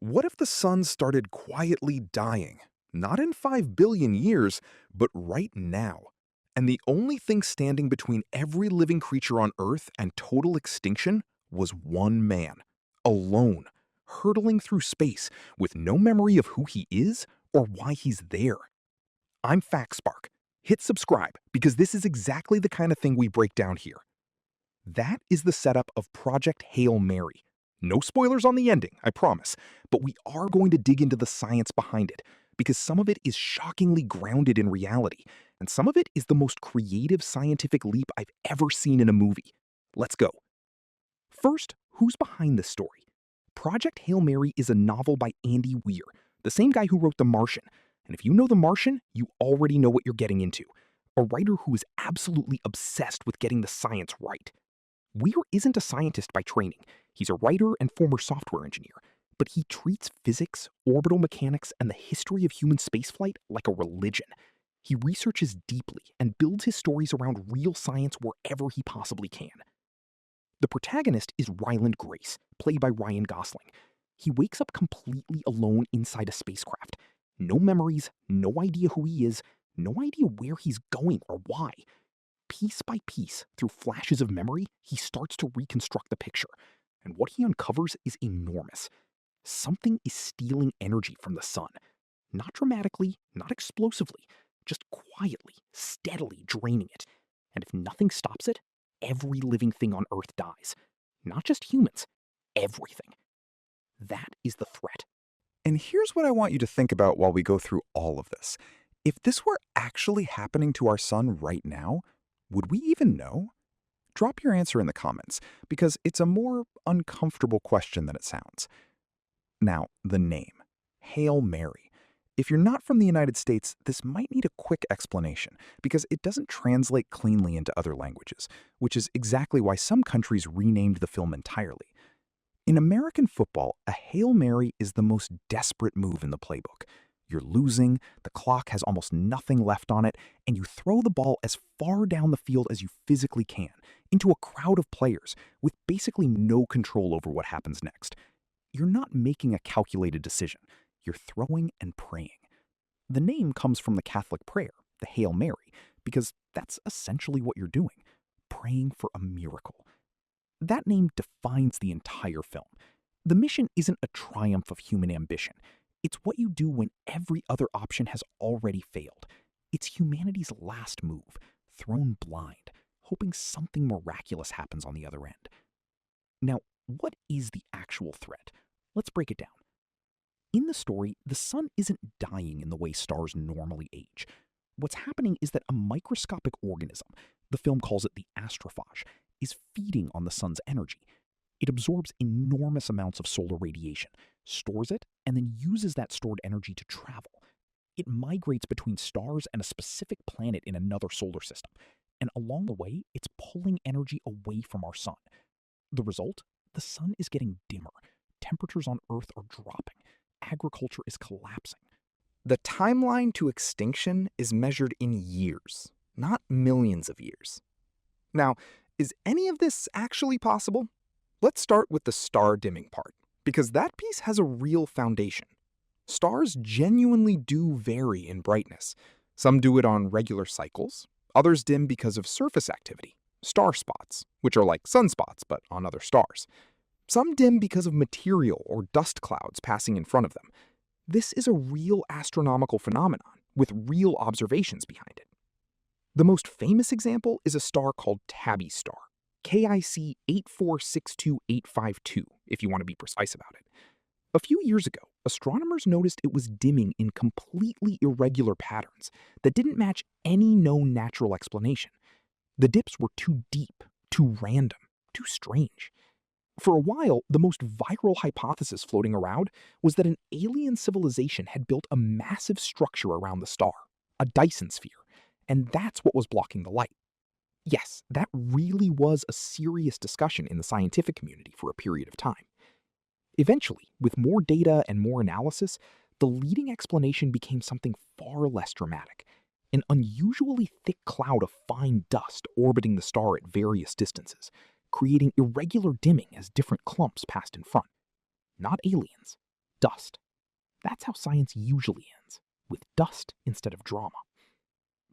What if the sun started quietly dying? Not in 5 billion years, but right now. And the only thing standing between every living creature on Earth and total extinction was one man, alone, hurtling through space with no memory of who he is or why he's there. I'm FactSpark. Hit subscribe because this is exactly the kind of thing we break down here. That is the setup of Project Hail Mary. No spoilers on the ending, I promise, but we are going to dig into the science behind it, because some of it is shockingly grounded in reality, and some of it is the most creative scientific leap I've ever seen in a movie. Let's go. First, who's behind this story? Project Hail Mary is a novel by Andy Weir, the same guy who wrote The Martian. And if you know The Martian, you already know what you're getting into. A writer who is absolutely obsessed with getting the science right. Weir isn't a scientist by training. He's a writer and former software engineer, but he treats physics, orbital mechanics, and the history of human spaceflight like a religion. He researches deeply and builds his stories around real science wherever he possibly can. The protagonist is Ryland Grace, played by Ryan Gosling. He wakes up completely alone inside a spacecraft. No memories, no idea who he is, no idea where he's going or why. Piece by piece, through flashes of memory, he starts to reconstruct the picture. And what he uncovers is enormous. Something is stealing energy from the sun. Not dramatically, not explosively, just quietly, steadily draining it. And if nothing stops it, every living thing on Earth dies. Not just humans, everything. That is the threat. And here's what I want you to think about while we go through all of this. If this were actually happening to our sun right now, would we even know? Drop your answer in the comments, because it's a more uncomfortable question than it sounds. Now, the name, Hail Mary. If you're not from the United States, this might need a quick explanation, because it doesn't translate cleanly into other languages, which is exactly why some countries renamed the film entirely. In American football, a Hail Mary is the most desperate move in the playbook. You're losing, the clock has almost nothing left on it, and you throw the ball as far down the field as you physically can, into a crowd of players, with basically no control over what happens next. You're not making a calculated decision. You're throwing and praying. The name comes from the Catholic prayer, the Hail Mary, because that's essentially what you're doing, praying for a miracle. That name defines the entire film. The mission isn't a triumph of human ambition. It's what you do when every other option has already failed. It's humanity's last move, thrown blind, hoping something miraculous happens on the other end. Now, what is the actual threat? Let's break it down. In the story, the sun isn't dying in the way stars normally age. What's happening is that a microscopic organism, the film calls it the astrophage, is feeding on the sun's energy. It absorbs enormous amounts of solar radiation, stores it, and then uses that stored energy to travel. It migrates between stars and a specific planet in another solar system, and along the way, it's pulling energy away from our sun. The result? The sun is getting dimmer. Temperatures on Earth are dropping. Agriculture is collapsing. The timeline to extinction is measured in years, not millions of years. Now, is any of this actually possible? Let's start with the star dimming part, because that piece has a real foundation. Stars genuinely do vary in brightness. Some do it on regular cycles, others dim because of surface activity, star spots, which are like sunspots but on other stars. Some dim because of material or dust clouds passing in front of them. This is a real astronomical phenomenon with real observations behind it. The most famous example is a star called Tabby Star, KIC 8462852, if you want to be precise about it. A few years ago, astronomers noticed it was dimming in completely irregular patterns that didn't match any known natural explanation. The dips were too deep, too random, too strange. For a while, the most viral hypothesis floating around was that an alien civilization had built a massive structure around the star, a Dyson sphere, and that's what was blocking the light. Yes, that really was a serious discussion in the scientific community for a period of time. Eventually, with more data and more analysis, the leading explanation became something far less dramatic. An unusually thick cloud of fine dust orbiting the star at various distances, creating irregular dimming as different clumps passed in front. Not aliens, dust. That's how science usually ends, with dust instead of drama.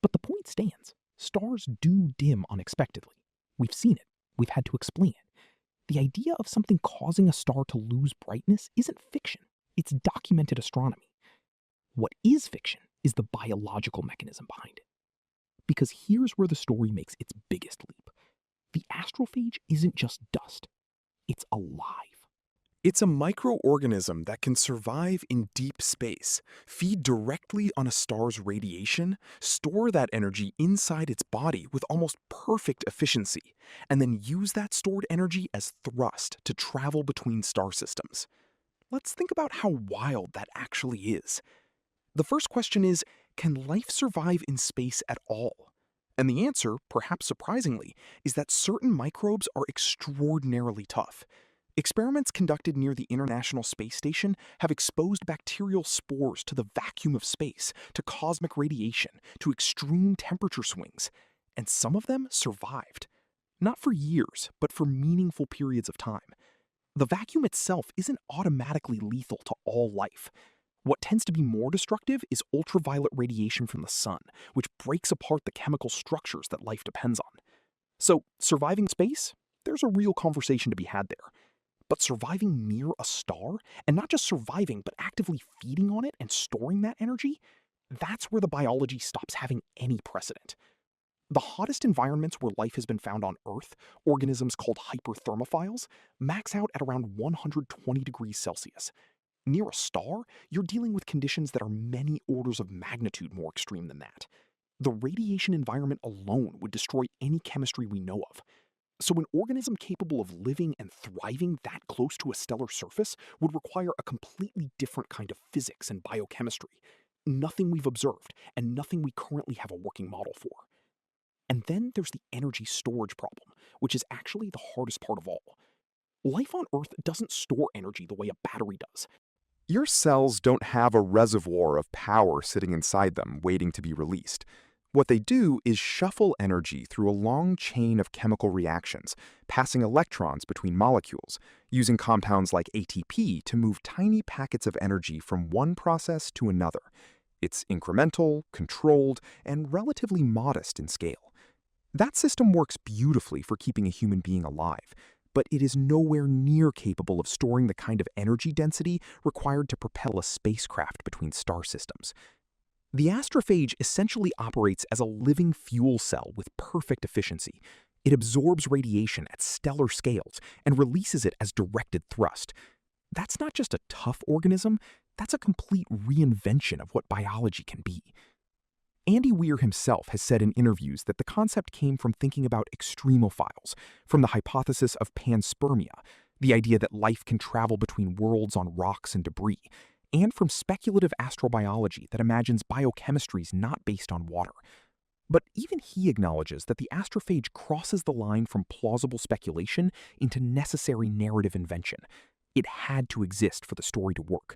But the point stands. Stars do dim unexpectedly. We've seen it. We've had to explain it. The idea of something causing a star to lose brightness isn't fiction. It's documented astronomy. What is fiction is the biological mechanism behind it. Because here's where the story makes its biggest leap. The astrophage isn't just dust. It's alive. It's a microorganism that can survive in deep space, feed directly on a star's radiation, store that energy inside its body with almost perfect efficiency, and then use that stored energy as thrust to travel between star systems. Let's think about how wild that actually is. The first question is, can life survive in space at all? And the answer, perhaps surprisingly, is that certain microbes are extraordinarily tough. Experiments conducted near the International Space Station have exposed bacterial spores to the vacuum of space, to cosmic radiation, to extreme temperature swings, and some of them survived. Not for years, but for meaningful periods of time. The vacuum itself isn't automatically lethal to all life. What tends to be more destructive is ultraviolet radiation from the sun, which breaks apart the chemical structures that life depends on. So, surviving space? There's a real conversation to be had there. But surviving near a star, and not just surviving, but actively feeding on it and storing that energy, that's where the biology stops having any precedent. The hottest environments where life has been found on Earth, organisms called hyperthermophiles, max out at around 120 degrees Celsius. Near a star, you're dealing with conditions that are many orders of magnitude more extreme than that. The radiation environment alone would destroy any chemistry we know of. So an organism capable of living and thriving that close to a stellar surface would require a completely different kind of physics and biochemistry. Nothing we've observed, and nothing we currently have a working model for. And then there's the energy storage problem, which is actually the hardest part of all. Life on Earth doesn't store energy the way a battery does. Your cells don't have a reservoir of power sitting inside them waiting to be released. What they do is shuffle energy through a long chain of chemical reactions, passing electrons between molecules, using compounds like ATP to move tiny packets of energy from one process to another. It's incremental, controlled, and relatively modest in scale. That system works beautifully for keeping a human being alive, but it is nowhere near capable of storing the kind of energy density required to propel a spacecraft between star systems. The astrophage essentially operates as a living fuel cell with perfect efficiency. It absorbs radiation at stellar scales and releases it as directed thrust. That's not just a tough organism, that's a complete reinvention of what biology can be. Andy Weir himself has said in interviews that the concept came from thinking about extremophiles, from the hypothesis of panspermia, the idea that life can travel between worlds on rocks and debris, and from speculative astrobiology that imagines biochemistries not based on water. But even he acknowledges that the astrophage crosses the line from plausible speculation into necessary narrative invention. It had to exist for the story to work.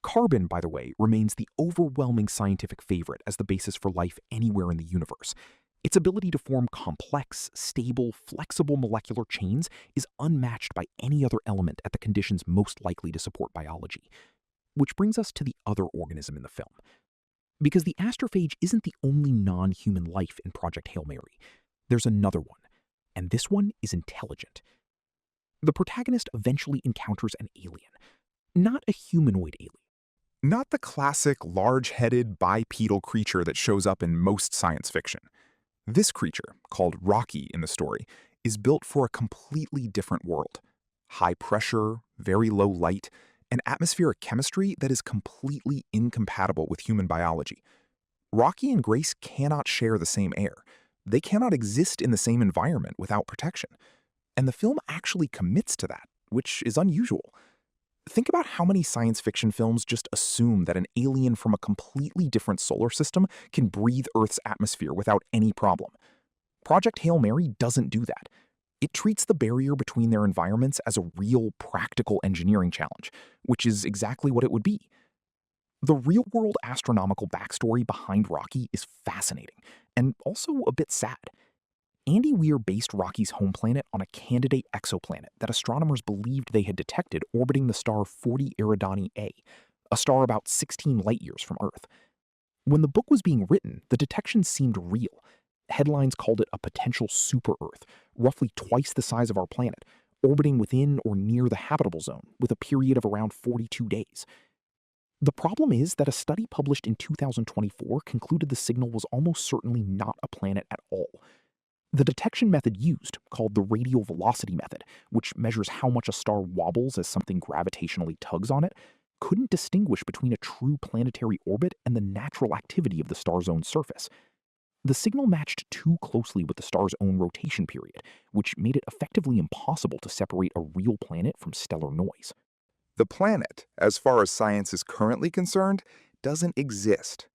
Carbon, by the way, remains the overwhelming scientific favorite as the basis for life anywhere in the universe. Its ability to form complex, stable, flexible molecular chains is unmatched by any other element at the conditions most likely to support biology. Which brings us to the other organism in the film. Because the astrophage isn't the only non-human life in Project Hail Mary. There's another one, and this one is intelligent. The protagonist eventually encounters an alien. Not a humanoid alien. Not the classic large-headed bipedal creature that shows up in most science fiction. This creature, called Rocky in the story, is built for a completely different world. High pressure, very low light, an atmospheric chemistry that is completely incompatible with human biology. Rocky and Grace cannot share the same air. They cannot exist in the same environment without protection. And the film actually commits to that, which is unusual. Think about how many science fiction films just assume that an alien from a completely different solar system can breathe Earth's atmosphere without any problem. Project Hail Mary doesn't do that. It treats the barrier between their environments as a real, practical engineering challenge, which is exactly what it would be. The real-world astronomical backstory behind Rocky is fascinating, and also a bit sad. Andy Weir based Rocky's home planet on a candidate exoplanet that astronomers believed they had detected orbiting the star 40 Eridani A, a star about 16 light-years from Earth. When the book was being written, the detection seemed real. Headlines called it a potential super-Earth, roughly twice the size of our planet, orbiting within or near the habitable zone with a period of around 42 days. The problem is that a study published in 2024 concluded the signal was almost certainly not a planet at all. The detection method used, called the radial velocity method, which measures how much a star wobbles as something gravitationally tugs on it, couldn't distinguish between a true planetary orbit and the natural activity of the star's own surface. The signal matched too closely with the star's own rotation period, which made it effectively impossible to separate a real planet from stellar noise. The planet, as far as science is currently concerned, doesn't exist.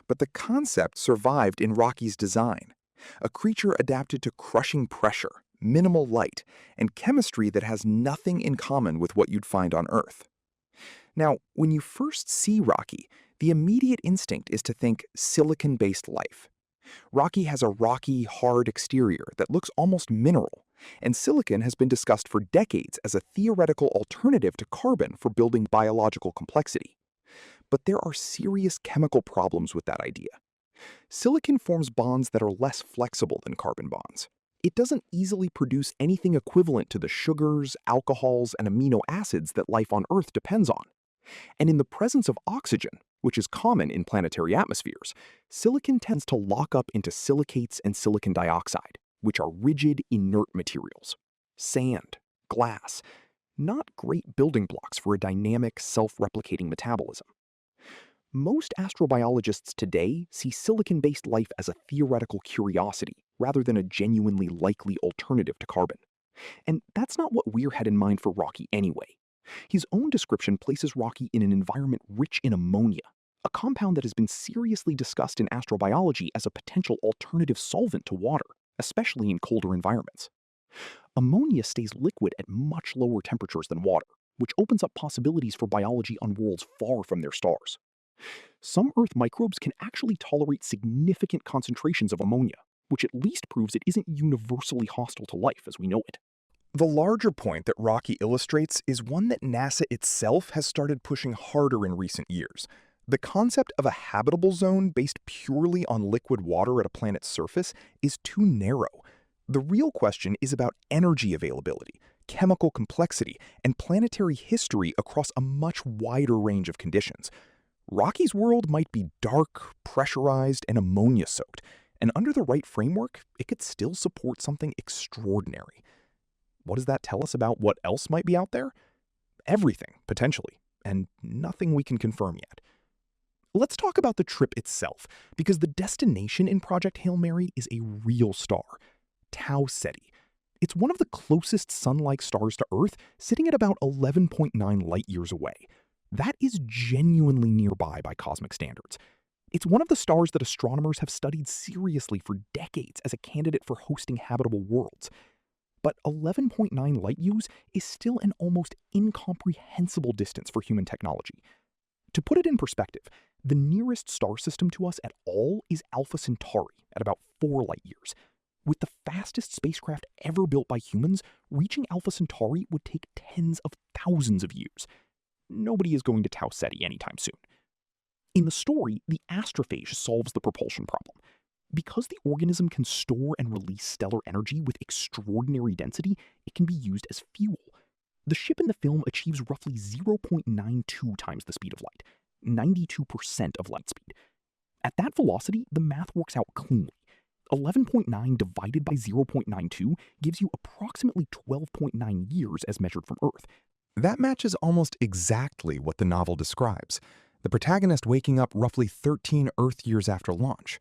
But the concept survived in Rocky's design. A creature adapted to crushing pressure, minimal light, and chemistry that has nothing in common with what you'd find on Earth. Now, when you first see Rocky, the immediate instinct is to think silicon-based life. Rocky has a rocky, hard exterior that looks almost mineral, and silicon has been discussed for decades as a theoretical alternative to carbon for building biological complexity. But there are serious chemical problems with that idea. Silicon forms bonds that are less flexible than carbon bonds. It doesn't easily produce anything equivalent to the sugars, alcohols, and amino acids that life on Earth depends on. And in the presence of oxygen, which is common in planetary atmospheres, silicon tends to lock up into silicates and silicon dioxide, which are rigid, inert materials. Sand, glass, not great building blocks for a dynamic, self-replicating metabolism. Most astrobiologists today see silicon-based life as a theoretical curiosity rather than a genuinely likely alternative to carbon. And that's not what Weir had in mind for Rocky anyway. His own description places Rocky in an environment rich in ammonia, a compound that has been seriously discussed in astrobiology as a potential alternative solvent to water, especially in colder environments. Ammonia stays liquid at much lower temperatures than water, which opens up possibilities for biology on worlds far from their stars. Some Earth microbes can actually tolerate significant concentrations of ammonia, which at least proves it isn't universally hostile to life as we know it. The larger point that Rocky illustrates is one that NASA itself has started pushing harder in recent years. The concept of a habitable zone based purely on liquid water at a planet's surface is too narrow. The real question is about energy availability, chemical complexity, and planetary history across a much wider range of conditions. Rocky's world might be dark, pressurized, and ammonia-soaked, and under the right framework, it could still support something extraordinary. What does that tell us about what else might be out there? Everything, potentially, and nothing we can confirm yet. Let's talk about the trip itself, because the destination in Project Hail Mary is a real star, Tau Ceti. It's one of the closest sun-like stars to Earth, sitting at about 11.9 light-years away. That is genuinely nearby by cosmic standards. It's one of the stars that astronomers have studied seriously for decades as a candidate for hosting habitable worlds. But 11.9 light-years is still an almost incomprehensible distance for human technology. To put it in perspective, the nearest star system to us at all is Alpha Centauri at about 4 light-years. With the fastest spacecraft ever built by humans, reaching Alpha Centauri would take tens of thousands of years. Nobody is going to Tau Ceti anytime soon. In the story, the astrophage solves the propulsion problem. Because the organism can store and release stellar energy with extraordinary density, it can be used as fuel. The ship in the film achieves roughly 0.92 times the speed of light, 92% of light speed. At that velocity, the math works out cleanly. 11.9 divided by 0.92 gives you approximately 12.9 years as measured from Earth. That matches almost exactly what the novel describes, the protagonist waking up roughly 13 Earth years after launch.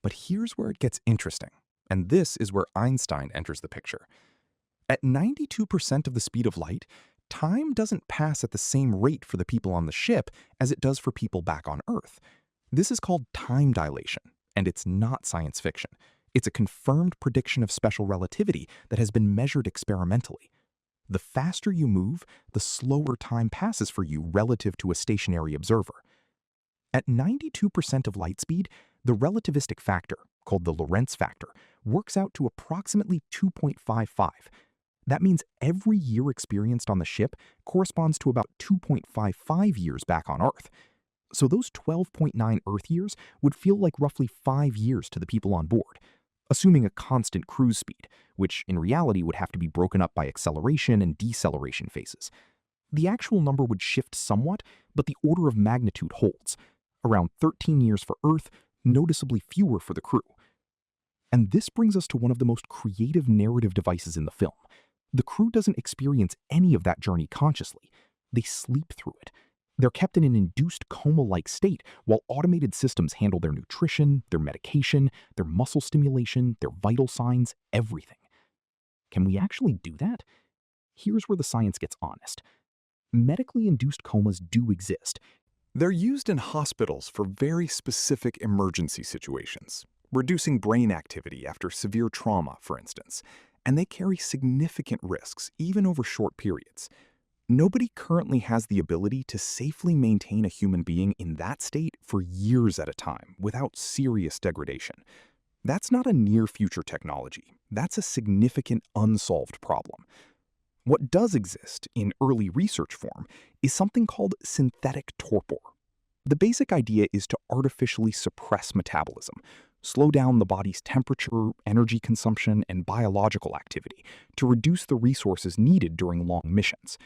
But here's where it gets interesting, and this is where Einstein enters the picture. At 92% of the speed of light, time doesn't pass at the same rate for the people on the ship as it does for people back on Earth. This is called time dilation, and it's not science fiction. It's a confirmed prediction of special relativity that has been measured experimentally. The faster you move, the slower time passes for you relative to a stationary observer. At 92% of light speed, the relativistic factor, called the Lorentz factor, works out to approximately 2.55. That means every year experienced on the ship corresponds to about 2.55 years back on Earth. So those 12.9 Earth years would feel like roughly 5 years to the people on board, assuming a constant cruise speed, which in reality would have to be broken up by acceleration and deceleration phases. The actual number would shift somewhat, but the order of magnitude holds. Around 13 years for Earth, noticeably fewer for the crew. And this brings us to one of the most creative narrative devices in the film. The crew doesn't experience any of that journey consciously. They sleep through it. They're kept in an induced coma-like state while automated systems handle their nutrition, their medication, their muscle stimulation, their vital signs, everything. Can we actually do that? Here's where the science gets honest. Medically induced comas do exist. They're used in hospitals for very specific emergency situations, reducing brain activity after severe trauma, for instance, and they carry significant risks even over short periods. Nobody currently has the ability to safely maintain a human being in that state for years at a time without serious degradation. That's not a near-future technology. That's a significant unsolved problem. What does exist in early research form is something called synthetic torpor. The basic idea is to artificially suppress metabolism, slow down the body's temperature, energy consumption, and biological activity to reduce the resources needed during long missions.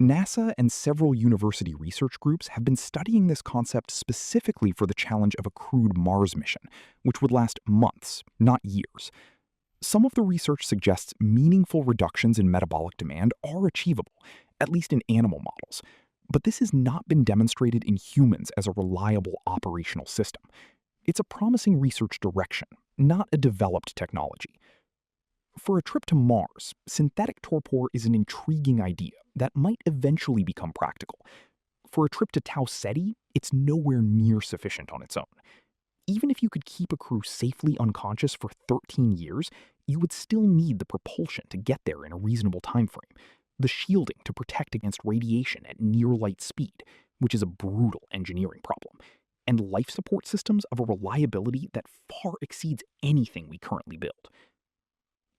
NASA and several university research groups have been studying this concept specifically for the challenge of a crewed Mars mission, which would last months, not years. Some of the research suggests meaningful reductions in metabolic demand are achievable, at least in animal models, but this has not been demonstrated in humans as a reliable operational system. It's a promising research direction, not a developed technology. For a trip to Mars, synthetic torpor is an intriguing idea that might eventually become practical. For a trip to Tau Ceti, it's nowhere near sufficient on its own. Even if you could keep a crew safely unconscious for 13 years, you would still need the propulsion to get there in a reasonable time frame, the shielding to protect against radiation at near-light speed, which is a brutal engineering problem, and life support systems of a reliability that far exceeds anything we currently build.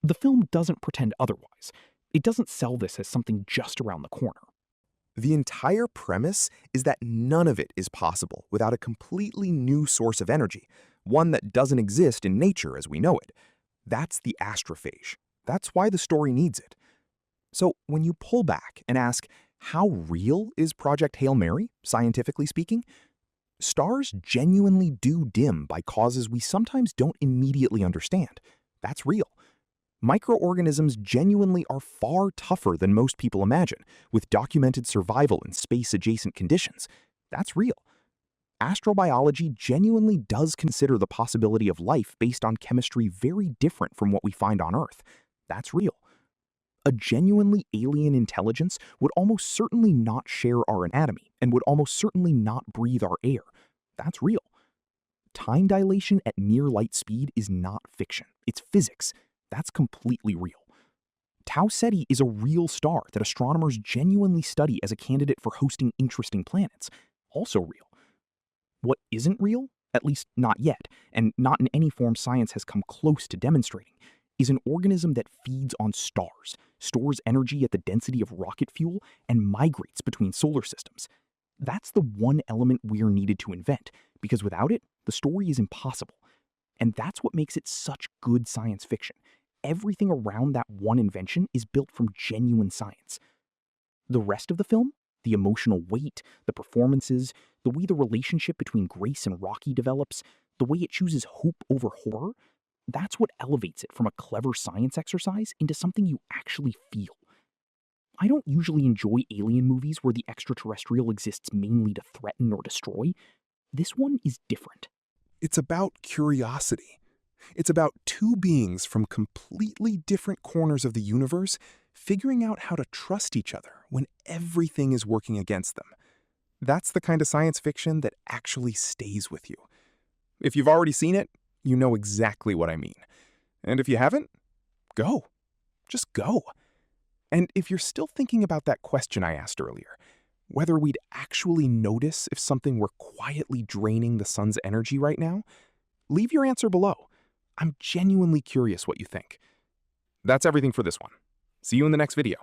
The film doesn't pretend otherwise. It doesn't sell this as something just around the corner. The entire premise is that none of it is possible without a completely new source of energy, one that doesn't exist in nature as we know it. That's the astrophage. That's why the story needs it. So when you pull back and ask, how real is Project Hail Mary, scientifically speaking? Stars genuinely do dim by causes we sometimes don't immediately understand. That's real. Microorganisms genuinely are far tougher than most people imagine, with documented survival in space-adjacent conditions. That's real. Astrobiology genuinely does consider the possibility of life based on chemistry very different from what we find on Earth. That's real. A genuinely alien intelligence would almost certainly not share our anatomy and would almost certainly not breathe our air. That's real. Time dilation at near light speed is not fiction. It's physics. That's completely real. Tau Ceti is a real star that astronomers genuinely study as a candidate for hosting interesting planets. Also real. What isn't real, at least not yet, and not in any form science has come close to demonstrating, is an organism that feeds on stars, stores energy at the density of rocket fuel, and migrates between solar systems. That's the one element we're needed to invent, because without it, the story is impossible. And that's what makes it such good science fiction. Everything around that one invention is built from genuine science. The rest of the film, the emotional weight, the performances, the way the relationship between Grace and Rocky develops, the way it chooses hope over horror, that's what elevates it from a clever science exercise into something you actually feel. I don't usually enjoy alien movies where the extraterrestrial exists mainly to threaten or destroy. This one is different. It's about curiosity. It's about two beings from completely different corners of the universe figuring out how to trust each other when everything is working against them. That's the kind of science fiction that actually stays with you. If you've already seen it, you know exactly what I mean. And if you haven't, go. Just go. And if you're still thinking about that question I asked earlier, whether we'd actually notice if something were quietly draining the sun's energy right now, leave your answer below. I'm genuinely curious what you think. That's everything for this one. See you in the next video.